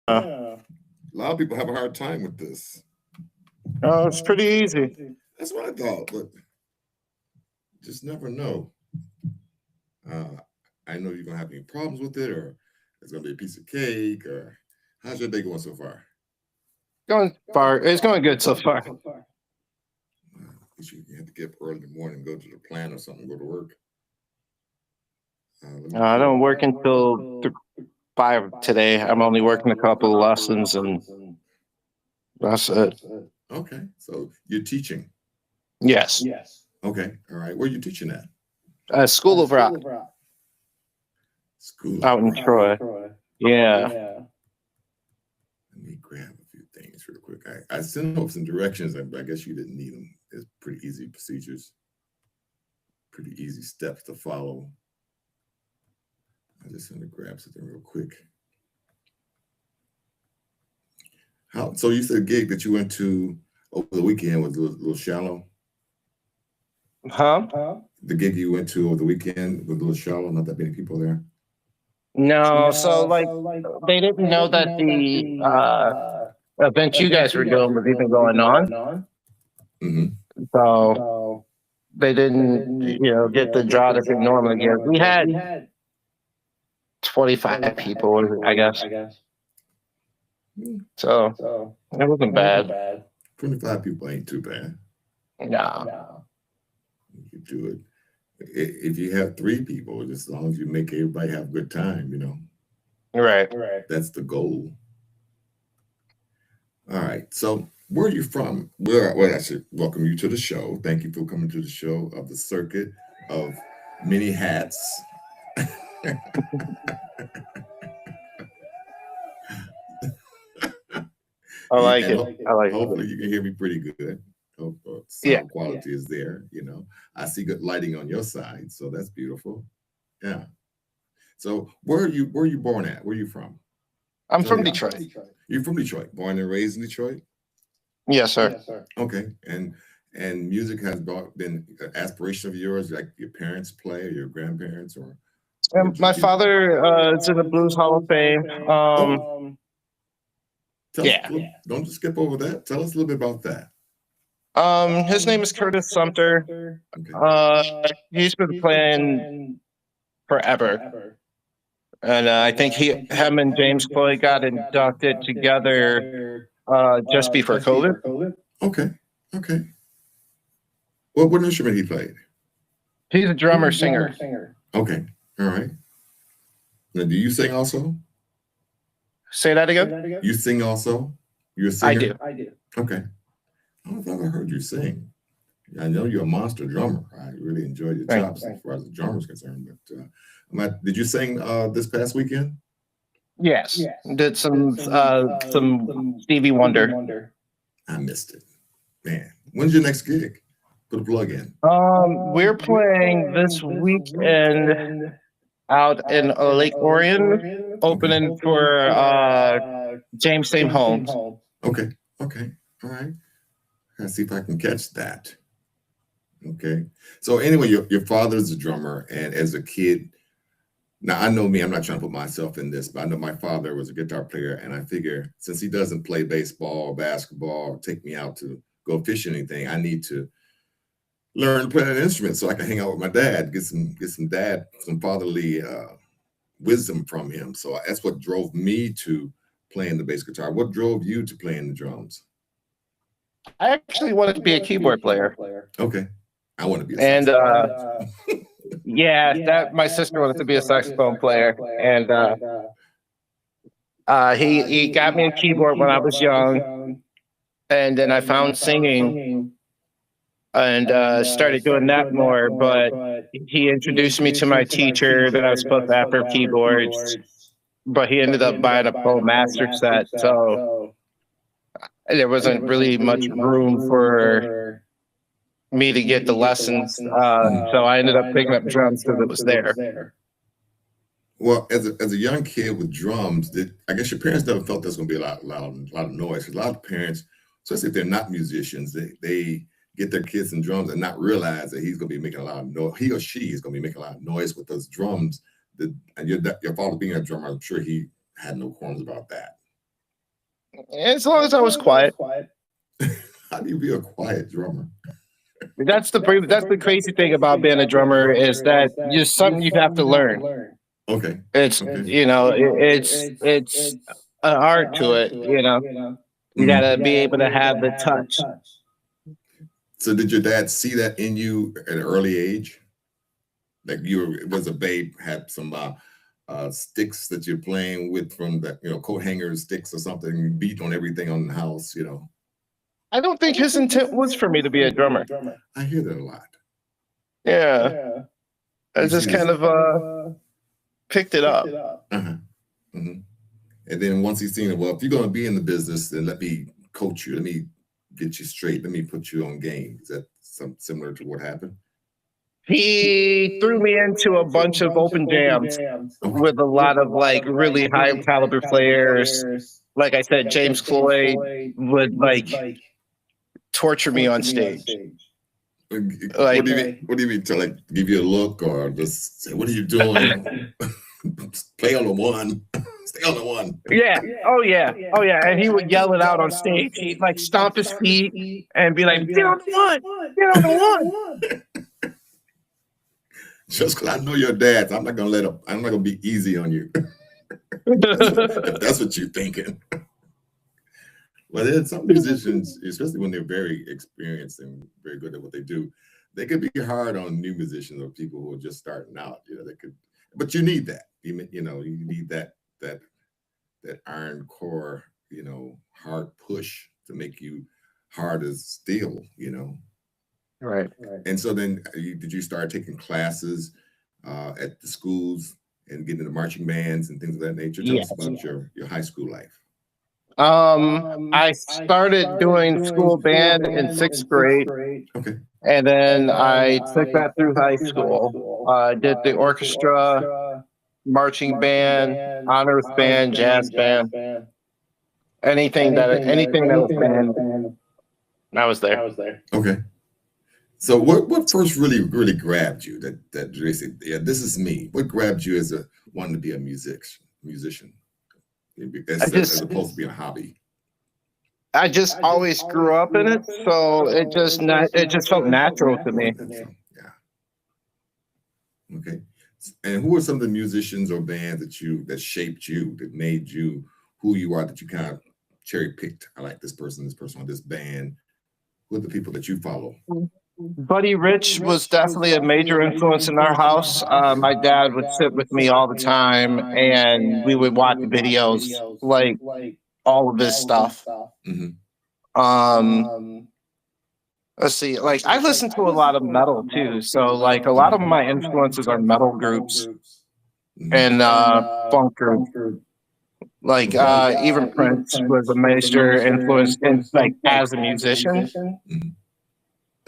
Yeah. A lot of people have a hard time with this. Oh, it's pretty easy. That's what I thought, but just never know. Uh, I know you're gonna have any problems with it, or it's gonna be a piece of cake, or how's your day going so far? Going far. It's going good so far. You have to get up early in the morning, go to the plant or something, go to work. I don't work until 5 today. I'm only working a couple of lessons, and that's it. Okay, so you're teaching. Yes. Okay, all right. Where are you teaching at? School of Rock School out in Troy. Yeah. Let me grab a few things real quick. I sent over some directions, but I guess you didn't need them. It's pretty easy procedures, pretty easy steps to follow. I just want to grab something real quick. So you said a gig that you went to over the weekend was a little shallow? Huh? The gig you went to over the weekend was a little shallow, not that many people there? No, so like they didn't know that the event you guys were doing was even going on. Mm-hmm. So they didn't, get the draw that they normally give. We had 25 people, I guess. So it wasn't bad. 25 people ain't too bad. No. You do it. If you have 3 people, just as long as you make everybody have a good time, Right. That's the goal. All right. So where are you from? Well, I should welcome you to the show. Thank you for coming to the show of the circuit of many hats. I like it. Hopefully you can hear me pretty good. Hope sound quality is there. I see good lighting on your side, so that's beautiful. Yeah. So where are you born at? Where are you from? I'm from Detroit. You're from Detroit, born and raised in Detroit? Yes, sir. Okay. And music has been an aspiration of yours, like your parents play or your grandparents, or my father is in the Blues Hall of Fame. Don't just skip over that. Tell us a little bit about that. His name is Curtis Sumter. Okay. He's been playing forever. And I think him and James Floyd got inducted together just before COVID. Okay. Well, what instrument he played? He's a drummer, singer. Okay. All right. Now, do you sing also? Say that again? You sing also? You're a singer? I do. Okay. I don't know if I've ever heard you sing. I know you're a monster drummer. I really enjoyed your chops as far as the drummer's concerned. But did you sing this past weekend? Yes. Did some Stevie Wonder. I missed it. Man, when's your next gig? Put a plug in. We're playing this weekend out in Lake Orion, opening for James St. Holmes. Okay. All right. Let's see if I can catch that. Okay. So anyway, your father's a drummer, and as a kid, now I know me, I'm not trying to put myself in this, but I know my father was a guitar player, and I figure since he doesn't play baseball or basketball or take me out to go fish or anything, I need to learn to play an instrument so I can hang out with my dad, get some fatherly wisdom from him. So that's what drove me to playing the bass guitar. What drove you to playing the drums? I actually wanted to be a keyboard player. Okay. I want to be a saxophone. My sister wanted to be a saxophone player. And he got me a keyboard when I was young. And then I found singing and started doing that more. But he introduced me to my teacher that I was supposed to have for keyboards. But he ended up buying a Pro Master set. So there wasn't really much room for me to get the lessons. So I ended up picking up drums because it was there. Well, as a young kid with drums, I guess your parents never felt there's going to be a lot of noise. A lot of parents, especially if they're not musicians, they get their kids in drums and not realize that he's going to be making a lot of noise. He or she is going to be making a lot of noise with those drums. And your father being a drummer, I'm sure he had no qualms about that. As long as I was quiet. How do you be a quiet drummer? That's the crazy thing about being a drummer is that just something you have to learn. Okay. It's Okay. it's an art to it. You gotta be able to have the touch. So did your dad see that in you at an early age? Like was a babe, had some sticks that you're playing with from the coat hanger sticks or something, beat on everything on the house, I don't think his intent was for me to be a drummer. I hear that a lot. Yeah. I just kind of picked it up. Uh-huh. Mm-hmm. And then once he's seen it, well, if you're going to be in the business, then let me coach you. Let me get you straight. Let me put you on game. Is that something similar to what happened? He threw me into a bunch of open jams with a lot of like really high caliber players. Like I said, James Floyd would like torture me on stage. What do you mean to like give you a look or just say, what are you doing? Play on the one. Stay on the one. Yeah. Oh yeah. Oh yeah. And he would yell it out on stage. He'd like stomp his feet and be like, get on the one. Get on the one. Just because I know your dad, I'm not gonna be easy on you. If that's what you're thinking. Well, there's some musicians, especially when they're very experienced and very good at what they do, they could be hard on new musicians or people who are just starting out. But you need that. You need that iron core, hard push to make you hard as steel. Right. And so then did you start taking classes at the schools and getting into marching bands and things of that nature? Tell us about your high school life. I started doing school band in 6th grade. Okay. And then I took that through high school. Did the orchestra, marching band, honors band, jazz band. Anything that was band, I was there. Okay. So what first really grabbed you that you said, yeah, this is me? What grabbed you as wanting to be a musician? As opposed to being a hobby. I just always grew up in it, so it just felt natural to me. Yeah. Okay. And who are some of the musicians or bands that shaped you, that made you who you are, that you kind of cherry picked? I like this person, or this band. Who are the people that you follow? Buddy Rich was definitely a major influence in our house. My dad would sit with me all the time, and we would watch videos, like all of his stuff. Mm-hmm. Let's see, like I listen to a lot of metal too, so like a lot of my influences are metal groups and funk groups. Like even Prince was a major influence in like as a musician. Mm-hmm.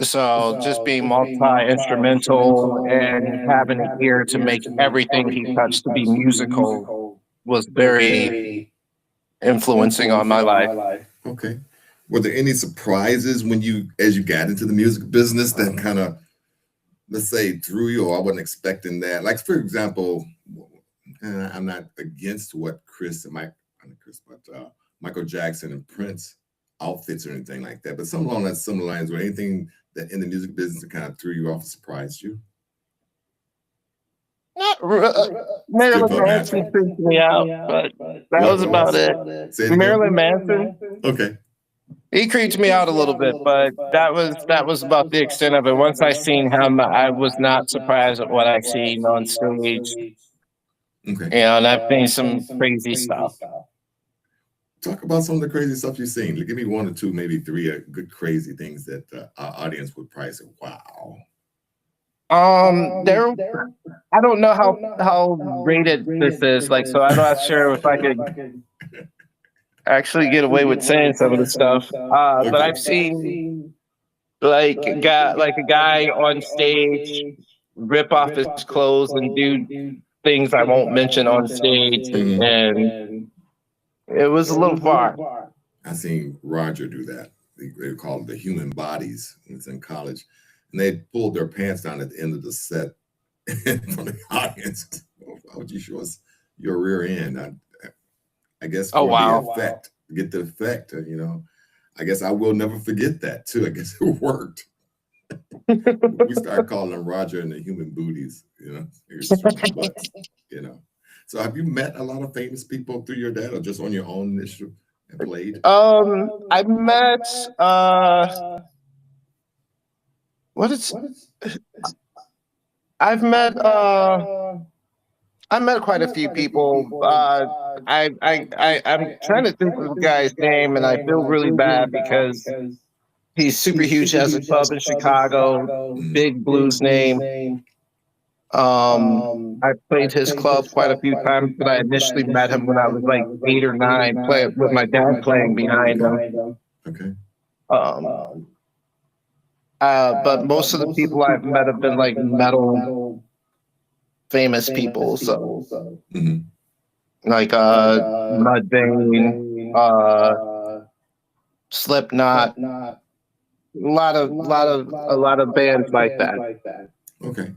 So just being multi-instrumental and having an ear to make everything he touched to be musical was very influencing on my life. Okay. Were there any surprises as you got into the music business that kind of, let's say, threw you, or I wasn't expecting that? Like, for example, I'm not against what Michael Jackson and Prince outfits or anything like that, but something along that similar lines, or anything that in the music business that kind of threw you off and surprised you? Marilyn Manson freaked me out, but that was about it. Marilyn Manson. Okay. He creeped me out a little bit, but that was about the extent of it. Once I seen him, I was not surprised at what I seen on stage. Okay. And I've seen some crazy stuff. Talk about some of the crazy stuff you've seen. Give me one or two, maybe three good crazy things that our audience would probably say, wow. I don't know how rated this is, like, so I'm not sure if I could actually get away with saying some of the stuff. But I've seen like a guy on stage rip off his clothes and do things I won't mention on stage, and it was a little far. I seen Roger do that. They call it the human bodies. He was in college, and they pulled their pants down at the end of the set in front of the audience. Why would you show us your rear end? I guess for the effect. get the effect. You know, I guess I will never forget that too. I guess it worked. We started calling them Roger and the Human Booties. You know, butts. You know. So have you met a lot of famous people through your dad, or just on your own initiative and played? I met what is I've met quite a few people. I'm trying to think of the guy's name, and I feel really bad because he's super huge. Has a club in Chicago, big blues name. I played his club quite a few times, but I initially met him when I was like 8 or 9, playing with my dad playing behind him. Okay. But most of the people I've met have been like metal famous people. So like Mudvayne, Slipknot, a lot of bands like that. Okay.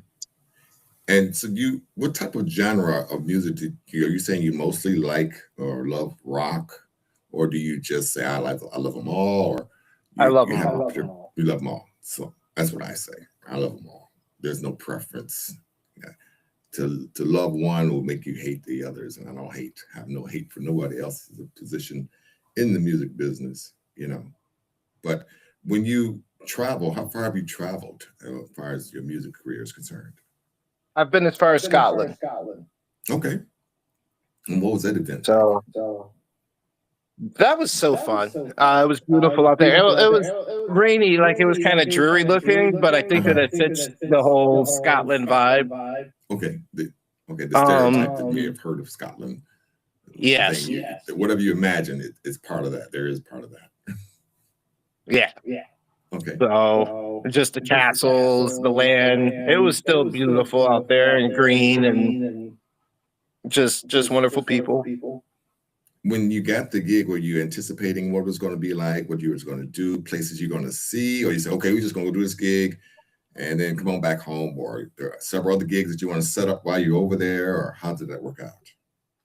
And so what type of genre of music are you saying you mostly like or love rock, or do you just say I love them all, or I love them all. You love them all. So that's what I say. I love them all. There's no preference. Yeah. To love one will make you hate the others, and I don't have no hate for nobody else's position in the music business, you know. But when you travel, how far have you traveled as far as your music career is concerned? I've been as far as Scotland. Okay. And what was that event? So that was so fun. It was beautiful out there. It was rainy, like it was kind of dreary looking, but I think that it fits the whole Scotland vibe. Okay. The stereotype that we have heard of Scotland. Yes. Whatever you imagine, it's part of that. There is part of that. Yeah. Okay. So just the castles, the land, it was still beautiful out there and green and just wonderful people. When you got the gig, were you anticipating what it was going to be like, what you was going to do, places you're going to see, or you said, okay, we're just going to go do this gig and then come on back home, or there are several other gigs that you want to set up while you're over there, or how did that work out?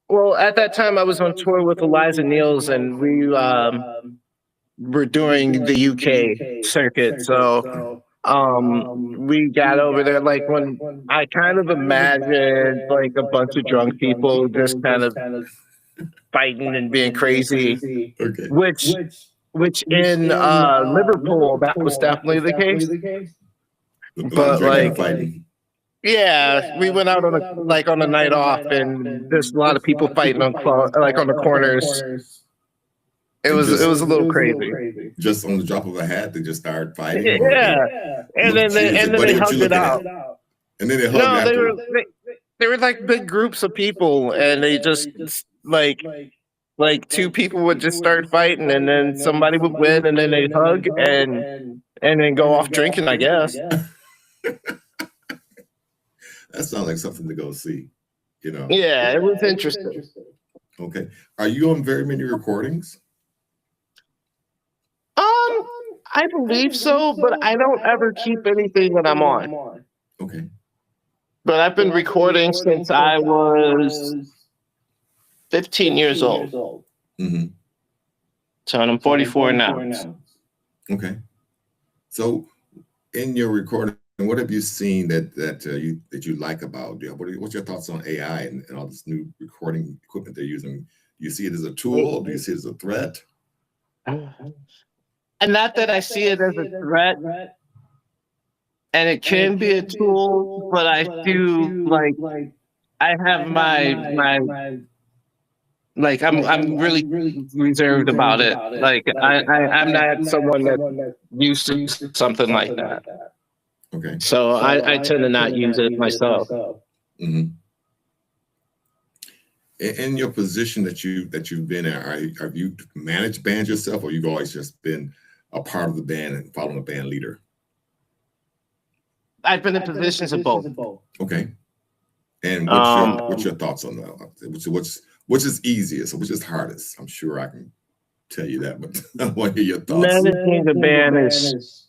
Well, at that time I was on tour with Eliza Neals, and we were doing the UK circuit. So we got over there like when I kind of imagined like a bunch of drunk people just kind of fighting and being crazy. Okay. Which in Liverpool that was definitely the case. But like yeah, we went out on a night off, and there's a lot of people fighting on the corners. It was a little crazy. Just on the drop of a hat, they just started fighting. Yeah, and then they hugged it out. And then they hugged after. They were like big groups of people, and they just like two people would just start fighting, and then somebody would win, and then they'd hug and then go off drinking, I guess. That sounds like something to go see, you know. Yeah, it was interesting. Okay. Are you on very many recordings? I believe so, but I don't ever keep anything that I'm on. Okay. But I've been recording since I was 15 years old. Mm-hmm. So I'm 44 now. Okay. So in your recording, what have you seen that you like about? What's your thoughts on AI and all this new recording equipment they're using? Do you see it as a tool, or do you see it as a threat? And not that I see it as a threat, and it can be a tool, but I do like I have my like I'm really reserved about it. Like I'm not someone that used to use something like that. Okay. So I tend to not use it myself. Mm-hmm. In your position that you've been in, have you managed bands yourself, or you've always just been a part of the band and following a band leader? I've been in positions of both. Okay. And what's your thoughts on that? Which is easiest, which is hardest? I'm sure I can tell you that, but I want to hear your thoughts. Managing the band is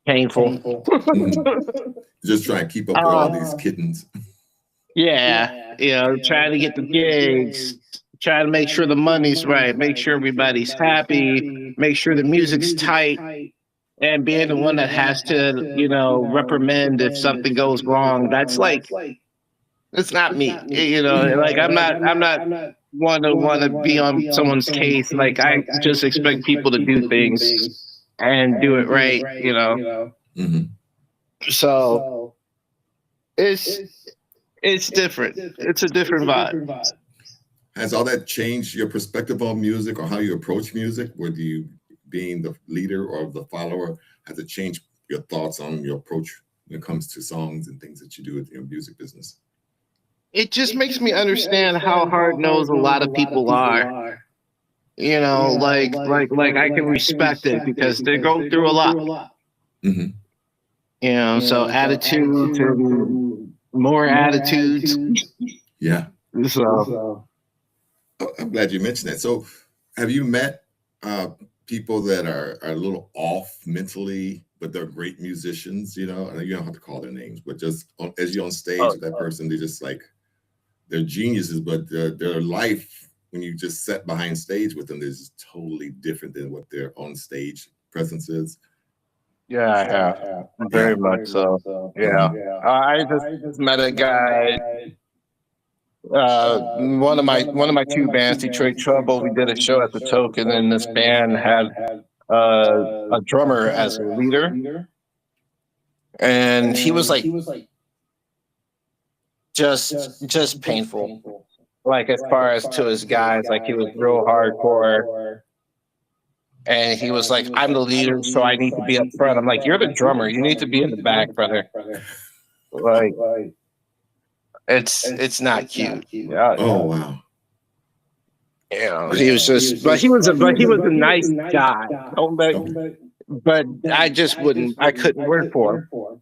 painful. Just try and keep up with all these kittens. Yeah, trying to get the gigs, try to make sure the money's right, make sure everybody's happy, make sure the music's tight, and being the one that has to, reprimand if something goes wrong. That's like, it's not me. Like I'm not want to be on someone's case. Like I just expect people to do things and do it right. Hmm. So it's different. It's a different vibe. Has all that changed your perspective on music or how you approach music? Whether you being the leader or the follower, has it changed your thoughts on your approach when it comes to songs and things that you do in your music business? It just makes me understand how hard-nosed a lot of people are. Like I can respect it because they go through a lot. Hmm. So attitudes and more attitudes. Yeah. So Oh, I'm glad you mentioned that. So, have you met people that are a little off mentally, but they're great musicians? You don't have to call their names, but just as you're on stage with that person, they're just like they're geniuses, but their life when you just sit behind stage with them is just totally different than what their on stage presence is. yeah, I have very much so. Yeah, I just met a guy. One of my two bands, Detroit Trouble. We did a show at the Token, and this band had a drummer as a leader, and he was like just painful. Like as far as to his guys, like he was real hardcore, and he was like, "I'm the leader, so I need to be up front." I'm like, "You're the drummer. You need to be in the back, brother." Like it's not cute. Yeah, Oh wow. he was just, but he was a nice guy. Don't let, Okay. but I just wouldn't. I couldn't work for him.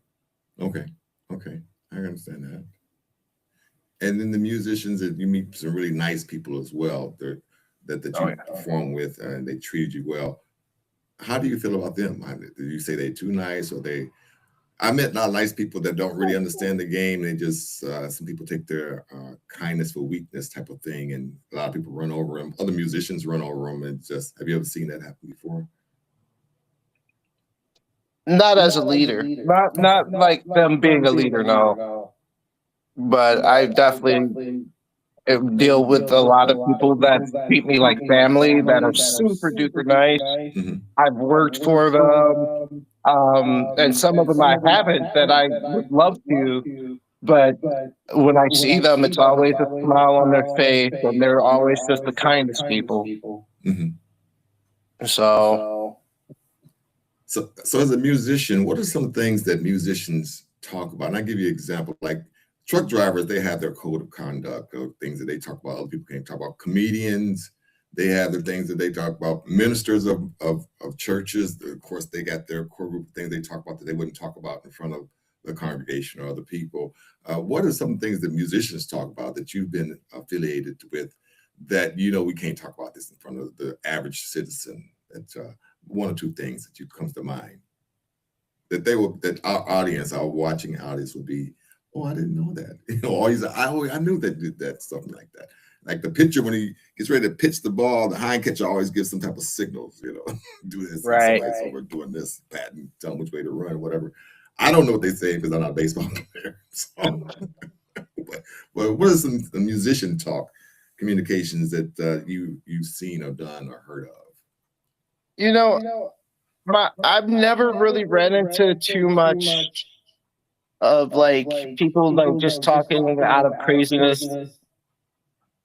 Okay. Okay. I understand that. And then the musicians that you meet some really nice people as well that Oh you perform with and they treated you well. How do you feel about them? Did you say they too nice or they? I met not nice people that don't really understand the game. They just some people take their kindness for weakness type of thing, and a lot of people run over them. Other musicians run over them, and just have you ever seen that happen before? Not as a leader. Not like them being a leader. No, but I definitely deal with a lot of people that treat me like family that are super duper nice. Hmm. I've worked for them, and some of them I haven't that I would love to, but when I see them, it's always a smile on their face, and they're always just the kindest people. Hmm. So, So as a musician, what are some things that musicians talk about? And I give you an example, like truck drivers, they have their code of conduct or things that they talk about. Other people can't talk about. Comedians, they have the things that they talk about. Ministers of churches, of course, they got their core group of things they talk about that they wouldn't talk about in front of the congregation or other people. What are some things that musicians talk about that you've been affiliated with that we can't talk about this in front of the average citizen? That one or two things that you comes to mind that our audience, our watching audience, would be, oh, I didn't know that. Always, I knew that did that, something like that. Like the pitcher, when he gets ready to pitch the ball, the hind catcher always gives some type of signals, do this. right. Somebody's over doing this, patting, tell them which way to run, or whatever. I don't know what they say because I'm not a baseball player. So, but what are some musician talk communications that you've seen or done or heard of? I've never really ran into too much of like people like just talking out of craziness.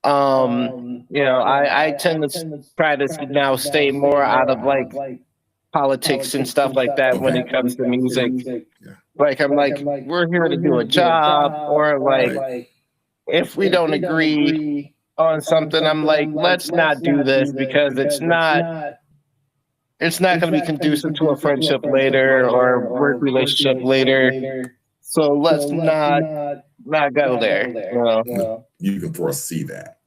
I tend to try to now stay more out of like politics and stuff like that when it comes to music. Yeah. Like I'm like, we're here to do a job, or like Right. if we don't agree on something, I'm like, let's not do this because it's not going to be conducive to a friendship later or work relationship later. So let's not go there. You can foresee that.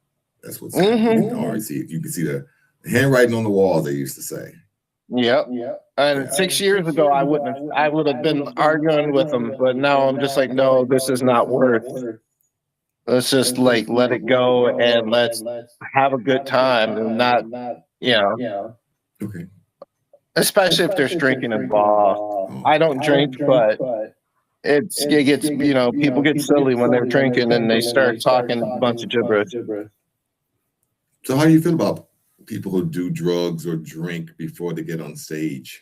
That's what's Mhm. happening. You can already see it. You can see the handwriting on the wall, they used to say. Yep. And 6 years ago, I would have been arguing with them, but now I'm just like, no, this is not worth Let's just like let it go and let's have a good time and not, you know, Okay. especially if there's drinking involved. Oh, I don't drink, but it gets, people get silly when they're drinking and they start talking a bunch of gibberish. so how do you feel about people who do drugs or drink before they get on stage?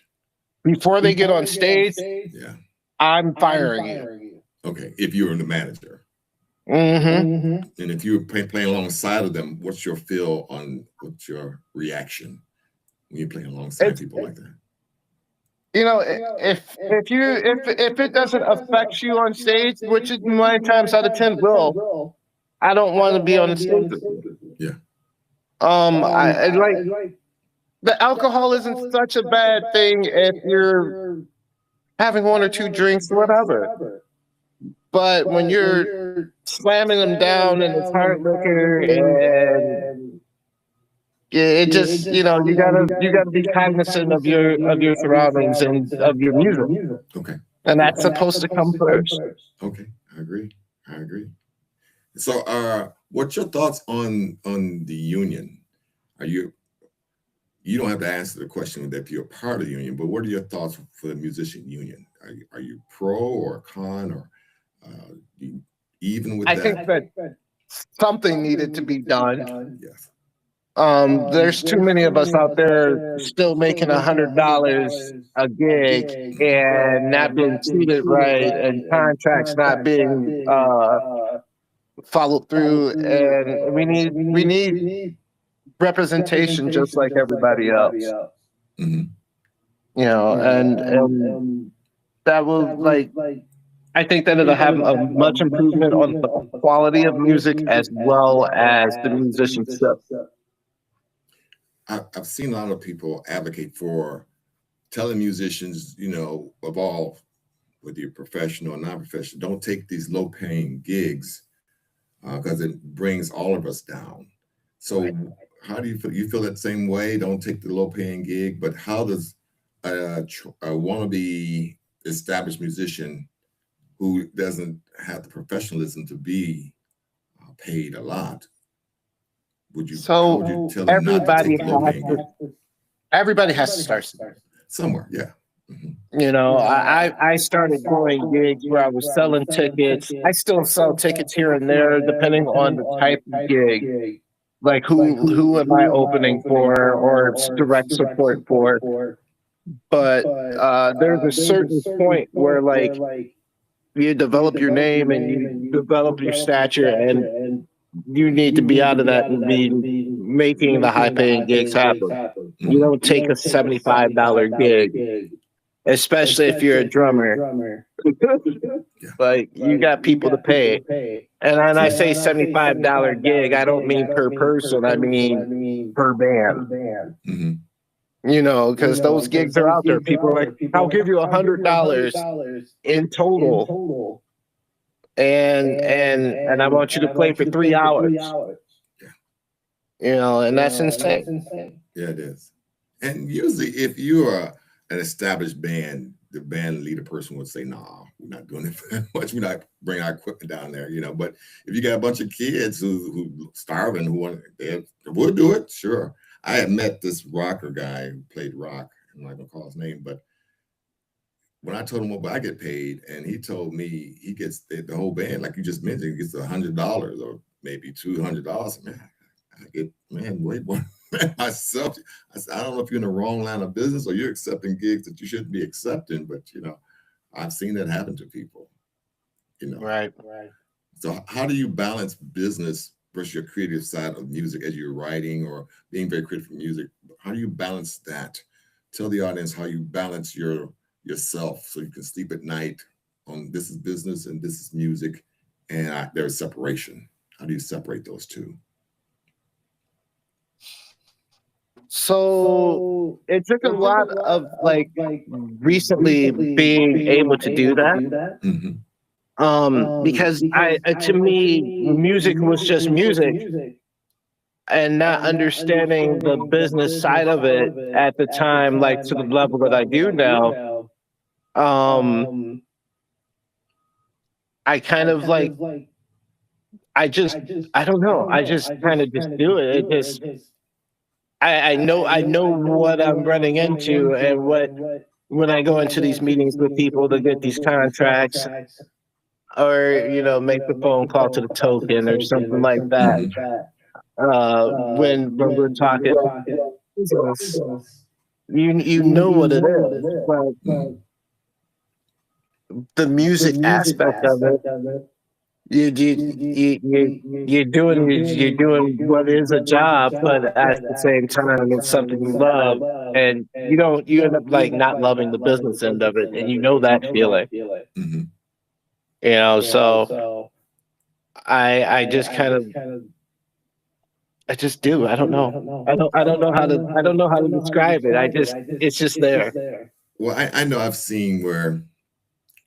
Before they get on stage, Yeah. I'm firing you. Okay. If you're the manager. Mm-hmm. And if you're playing alongside of them, what's your reaction when you're playing alongside people like that? If it doesn't affect you on stage, which is 9 times out of 10 will, I don't want to be on the stage. Yeah. I like the alcohol isn't such a bad thing if you're having one or two drinks, whatever. But when you're slamming them down and it's hard liquor and it just, you gotta be cognizant of your surroundings and of your music. Okay. And that's supposed to come first. Okay. I agree. So what's your thoughts on the union? You don't have to answer the question that you're part of the union, but what are your thoughts for the musician union? Are you pro or con or even with I that? think that something needed to be done. Yes. There's too many of us out there still making $100 a gig and not being treated right, and contracts not being followed through. And we need representation just like everybody else. Mm-hmm. And that will, like, I think that it'll have a much improvement on the quality of music as well as the musicianship. I've seen a lot of people advocate for telling musicians, of all, whether you're professional or non-professional, don't take these low-paying gigs because it brings all of us down. So how do you feel? You feel that same way? Don't take the low-paying gig, but how does a wannabe established musician who doesn't have the professionalism to be paid a lot, how would you tell them not to take the low-paying gig? Everybody has to start somewhere. Yeah. Mm-hmm. I started going gigs where I was selling tickets. I still sell tickets here and there, depending on the type of gig. Like who am I opening for or direct support for? But there's a certain point where, like, you develop your name and you develop your stature, and you need to be out of that and be making the high-paying gigs happen. Mm-hmm. You don't take a $75 gig, especially if you're a drummer. Like, you got people to pay. And when I say $75 gig, I don't mean per person, I mean per band. Mm-hmm. Because those gigs are out there. People are like, I'll give you $100 in total. And I want you to play for 3 hours. Yeah. And that's insane. Yeah, it is. And usually if you are an established band, the band leader person would say, nah, we're not doing it very much. We're not bringing our equipment down there, But if you got a bunch of kids who starving, we'll do it, sure. I had met this rocker guy who played rock. I'm not gonna call his name, but when I told him what I get paid, and he told me he gets the whole band, like you just mentioned, he gets $100 or maybe $200. Man, I get way more myself. I said, I don't know if you're in the wrong line of business or you're accepting gigs that you shouldn't be accepting, but I've seen that happen to people. Right. So how do you balance business versus your creative side of music as you're writing or being very critical of music? How do you balance that? Tell the audience how you balance yourself so you can sleep at night on this is business and this is music, and there's separation. How do you separate those two? So it took a lot of recently being able to do that. Mm-hmm. Because to me, music was just music, and not understanding the business side of it at the time, like to the level that I do now. I kind of I just, I don't know. I just kind of just do it. It just, I know what I'm running into and what, when I go into these meetings with people to get these contracts or, make the phone call to the token or something like that. Mhm. When we're talking business, you know what it is, but Mhm. the music aspect of it, you're doing what is a job, but at the same time, it's something you love, and you end up like not loving the business end of it, and you know that feeling, Mhm. So I just kind of I just do. I don't know. I don't know how to describe it. It's just there. Well, I know I've seen where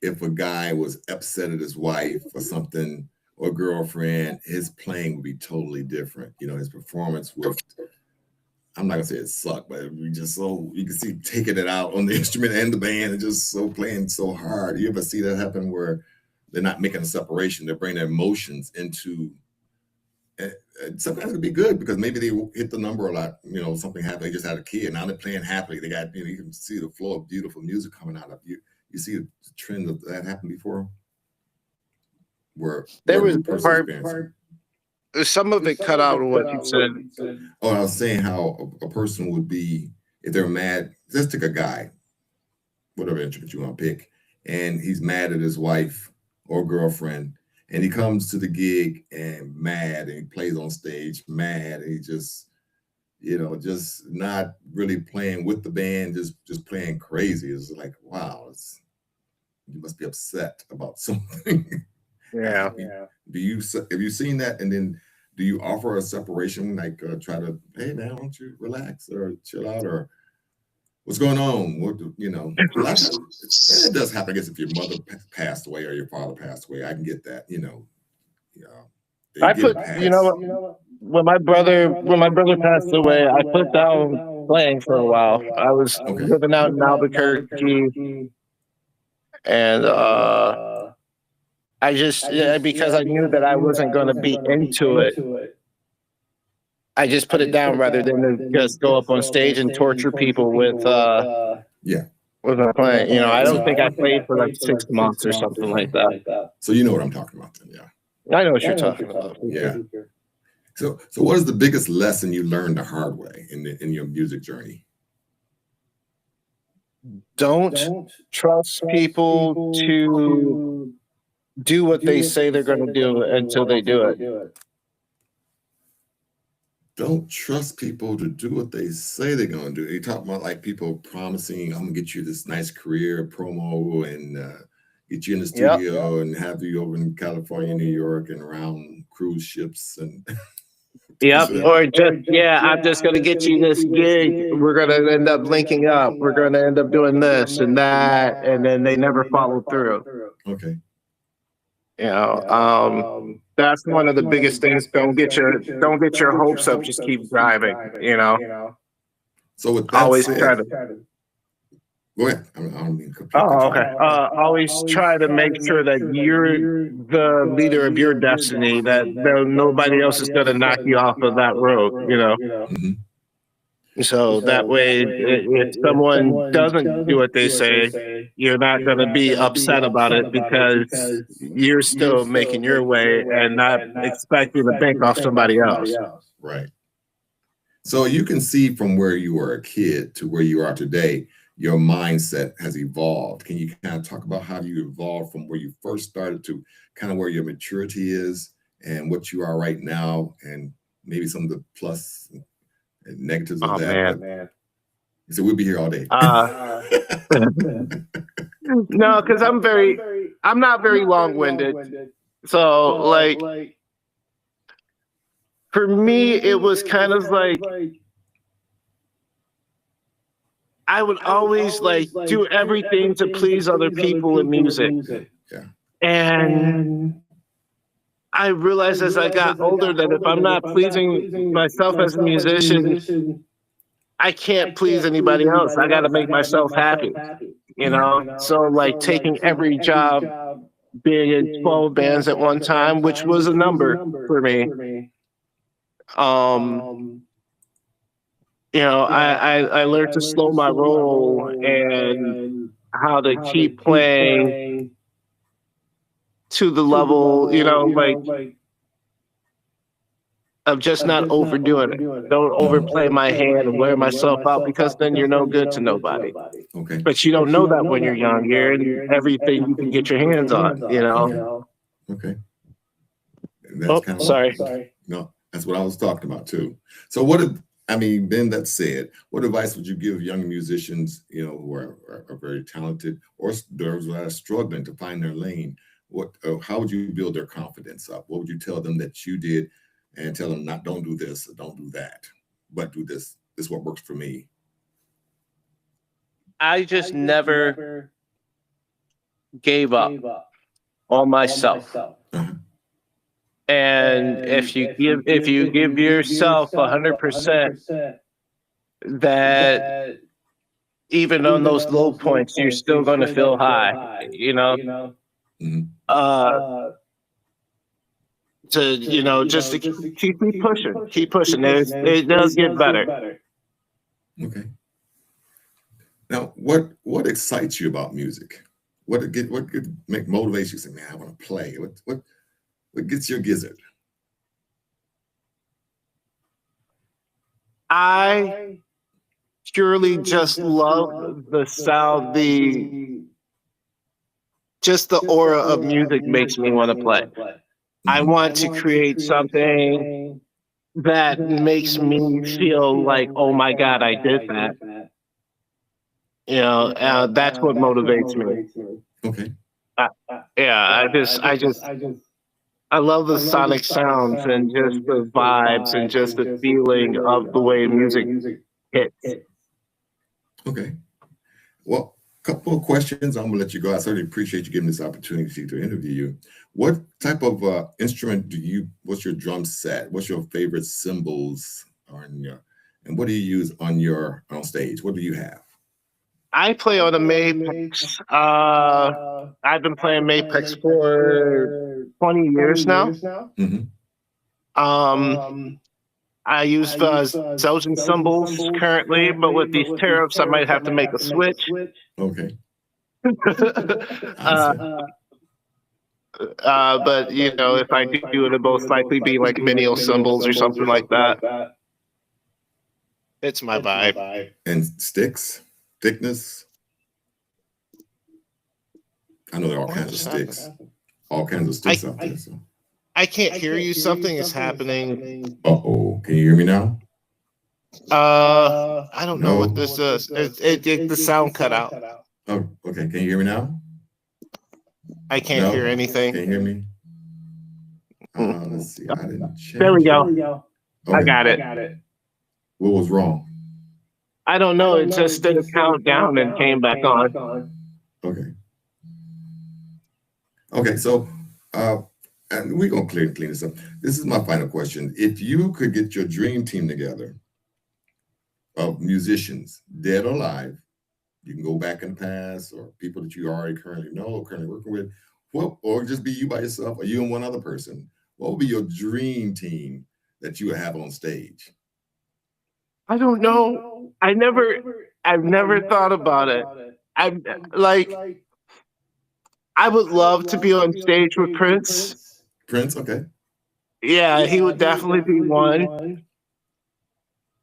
if a guy was upset at his wife or something or girlfriend, his playing would be totally different. His performance would, I'm not gonna say it sucked, but it would be just so you can see taking it out on the instrument and the band and just so playing so hard. You ever see that happen where they're not making a separation, they're bringing their emotions into and sometimes it'd be good because maybe they hit the number a lot. Something happened. They just had a kid. Now they're playing happily. They got, you can see the flow of beautiful music coming out of you. You see the trend of that happened before, where There what was the person part experiencing. some of it cut out of what you said. Oh, I was saying how a person would be if they're mad. Let's take a guy, whatever instrument you want to pick, and he's mad at his wife or girlfriend, and he comes to the gig and mad, and he plays on stage mad, and he just just not really playing with the band, just playing crazy. It's like, wow, you must be upset about something. Yeah. Have you seen that? And then do you offer a separation, like try to, hey man, why don't you relax or chill out or what's going on? A lot of times it does happen. I guess if your mother passed away or your father passed away, I can get that. Yeah, they I get a put, pass. when my brother passed away, I put down playing for a while. I was Okay. living out in Albuquerque, and I just because I knew that I wasn't going to be into it, I just put it down rather than to just go up on stage and torture people Yeah. with my playing. I So don't think I played for like 6 months or something like that. so you know what I'm talking about then, yeah. I know what you're talking about. Yeah. So what is the biggest lesson you learned the hard way in your music journey? Don't trust people to do what they say they're going to do until they do it. Don't trust people to do what they say they're going to do. You talk about like people promising, I'm gonna get you this nice career promo and get you in the Yep. studio and have you over in California, New York, and around cruise ships and Yep. things like Or just, yeah, I'm just going to get you this gig. We're going to end up linking up. We're going to end up doing this and that. And then they never follow through. that. Okay. That's one of the biggest things. Don't get your hopes up. Just keep driving. So with that Always said, try to. go ahead. I don't mean to cut you Oh, off. okay. Always try to make sure that you're the leader of your destiny, that nobody else is going to knock you off of that road. Mhm. So that way, if someone doesn't do what they say, you're not going to be upset about it because you're still making your way and not expecting to bank off somebody else. Right. So you can see from where you were a kid to where you are today, your mindset has evolved. Can you kind of talk about how you evolved from where you first started to kind of where your maturity is and what you are right now, and maybe some of the plus and negatives of Oh that? man. So we'll be here all day. No, because I'm not very long-winded. So like for me, it was kind of like I would always like do everything to please other people in music. Yeah. And I realized as I got older that if I'm not pleasing myself as a musician, I can't please anybody else. I got to make myself happy. So like taking every job being in 12 bands at one time, which was a number for me. I learned to slow my roll and how to keep playing to the level, like of just not overdoing it. Don't overplay my hand and wear myself out, because then you're no good to nobody. Okay. But you don't know that when you're young. You're in everything you can get your hands on, Okay. And that's kind of sorry. no, that's what I was talking about too. So Ben, that said, what advice would you give young musicians, who are very talented, or those who are struggling to find their lane? How would you build their confidence up? What would you tell them that you did, and tell them don't do this or don't do that, but do this? This is what works for me. I just never gave up on myself. Uh-huh. And if you give yourself 100%, that even on those low points, you're still going to feel high, Mm-hmm. Just to keep me pushing, it does get better. Okay. Now, what excites you about music? What could motivate you? Say, man, I want to play. What gets your gizzard? I purely just love the sound, just the aura of music makes me want to play. I want to create something that makes me feel like, oh my God, I did that. That's what motivates me. Okay. I love the sonic sounds and just the vibes and just the feeling of the way music hits. Okay. Well, a couple of questions. I'm gonna let you go. I certainly appreciate you giving this opportunity to interview you. What type of instrument what's your drum set? What's your favorite cymbals and what do you use on stage? What do you have? I play on a Mapex. I've been playing Mapex for 20 years now. Mm-hmm. I use Zelgin cymbals currently, but with these tariffs, I might have to make a switch. Okay. But if I do, it'll most likely be like Mineo cymbals or something like that. It's my vibe. And sticks, thickness. I know there are all kinds of sticks. All kinds of sticks out there. So. I can't hear you. Something is happening. Uh-oh. Can you hear me now? I don't know what this is. The sound cut out. Oh, okay. Can you hear me now? I can't hear anything. Can you hear me? Let's see. I didn't check. There we go. Okay. I got it. What was wrong? I don't know. It just did a countdown and came back on. Okay. Okay. So, and we're going to clean this up. This is my final question. If you could get your dream team together of musicians, dead or alive, you can go back in the past, or people that you already currently know, currently working with, or just be you by yourself, or you and one other person. What would be your dream team that you would have on stage? I don't know. I've never thought about it. I would love to be on stage with Prince. Prince, okay. Yeah, he would definitely be one.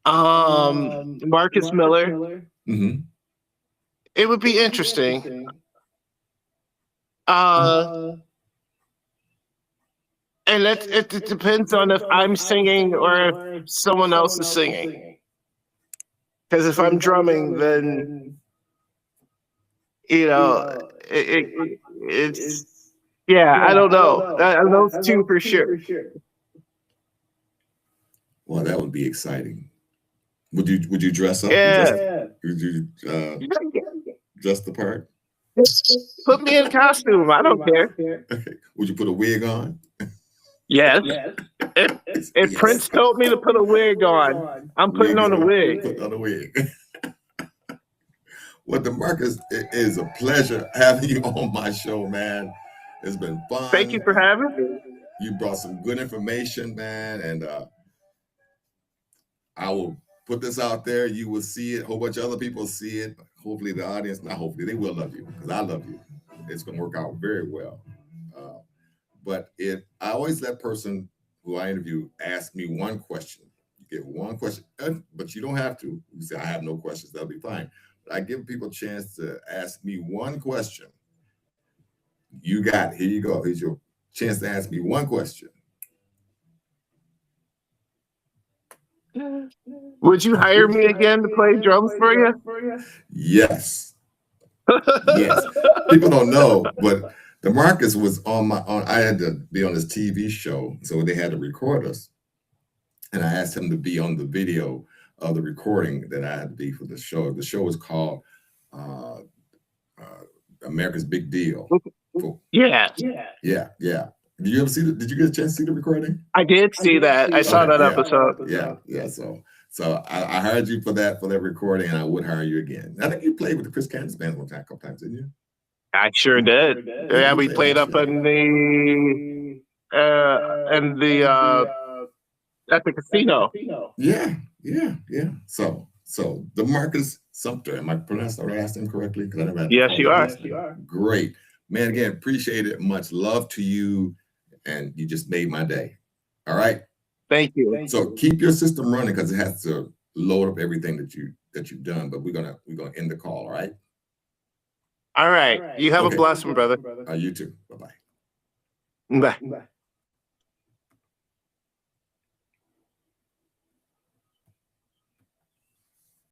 Marcus Miller. Mm-hmm. It would be interesting. And it depends on if I'm singing or if someone else is singing. Because if I'm drumming, then it's I don't know. Those two for sure. Well, that would be exciting. Would you dress up? Yeah. Would you dress the part? Put me in a costume. I don't care. Okay. Would you put a wig on? Yes. If Prince told me to put a wig on, I'm putting on a wig. Put on a wig. Well, DeMarcus, it is a pleasure having you on my show, man. It's been fun. Thank you for having me. You brought some good information, man, and I will put this out there. You will see it. A whole bunch of other people see it. Hopefully, the audience, not hopefully, they will love you because I love you. It's going to work out very well. But if I always let person who I interview ask me one question, you get one question, but you don't have to. You say, I have no questions. That'll be fine. But I give people a chance to ask me one question. You got it. Here you go. Here's your chance to ask me one question. Would you hire me again to play drums for you? Yes. Yes. People don't know, but DeMarcus was I had to be on this TV show, so they had to record us. And I asked him to be on the video of the recording that I had to be for the show. The show was called America's Big Deal. Yeah. Did you ever see did you get a chance to see the recording? I did see that. I saw that episode. Yeah. So I hired you for that recording, and I would hire you again. I think you played with the Chris Candace band one time, a couple times, didn't you? I sure did. Yeah, we played up in the at the casino. Yeah. So DeMarcus Sumter, am I pronouncing the last name correctly? Because I never had Yes, you are. Great. Man, again, appreciate it. Much love to you. And you just made my day. All right. Thank you. So keep your system running because it has to load up everything that you've done. But we're gonna end the call. All right. All right. You have a blessing, brother. You too. Bye-bye. Bye.